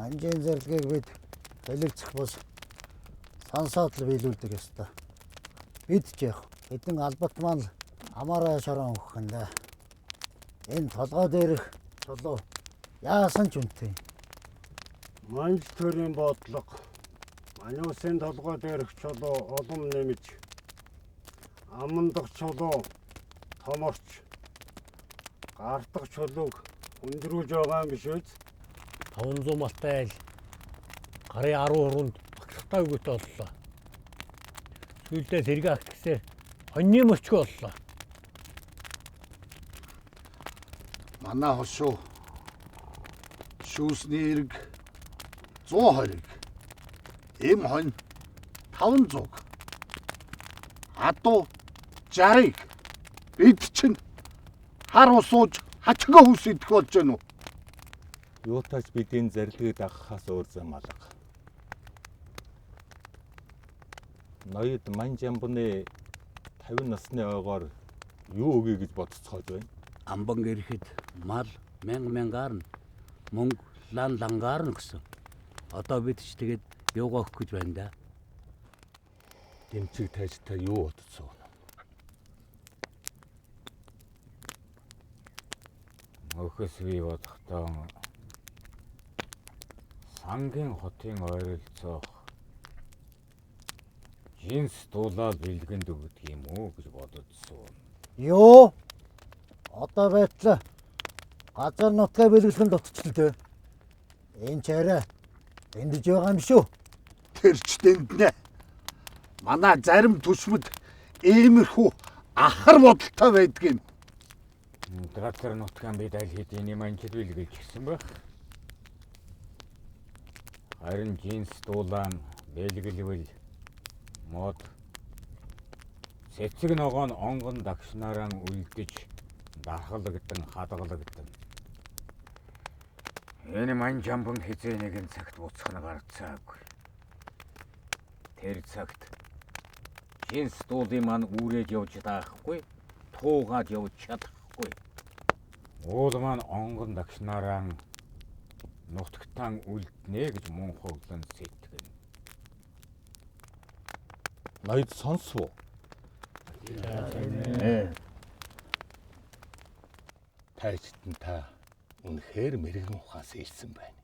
Манжийн зэрлэгийг бид хэлэлцэх бус сонсоод л биелүүлдэг ёстой. Бид ч яг хэдэн албат маань амаараа шорон өгөх юм да. Энэ толгой дээрх чулуу яасан ч үнэтэй. Манж төрийн бодлого манай улсын толгой дээрх чулуу олон нэмж амандах чулуу томорч гартах чулууг өндрүүлж байгаа юм биш үү? 500 малтай айл гарын 13-нд багтахтай өгөөтэй боллоо. Сүүлдээ сэргээ агт гэсээр хоньны мөчгөө боллоо. Манай хошуу шүүсний эрг 120-ыг эм хонь 500 адуу 60-ыг бид чинь хар усууж хачгаа хүс идэх болж байна уу? Юутаач бидний зарилгыг дагахаас өөр зам алга. Ноёд Манж амбаны 50 насны ойгоор юу өгье гэж бодцоож байна? Амбан ирэхэд мал мянгаар нь мөнгө лангаар нь гэсэн. Одоо бид ч тэгээд юугаа өгөх гэж байна да. Дэмчиг тааж та юу бодцоо? Өхөөс би бодохдоо сангийн хотын ойролцоох жинс дуулаад бэлгэнд өгдөг юм уу гэж бододсон. Юу? Одоо байтал газар нутгаа бэлгэлхэн дутчихлээ. Энэ ч арай эндэж байгаа юм шүү. Тэр ч дэнднэ. Манай зарим төсмөд иймэрхүү ахар бодолтой байдаг юм. Газар нутгаан бид аль хэдийн манчд бэлгэлж гисэн байх. Харин жинс дуулаан бэлгэлвэл мод цэцэг ногоон онгон дагшнараа үлдэж дархалагдсан хадгалагдсан. Энэ Манж амбан хизээ нэгэн цагт буцах нь гарцаагүй. Тэр цагт жинс дуулын маань үрээд явж даахгүй, туугаад явж чадахгүй. Уул маань онгон дагшнараа нутагтаан үлднэ гэж мөн хоглон сэтгэн. Ноёд сонсвоо. Тайчтан та үнэхээр мэрэгэн ухаас ирсэн байна.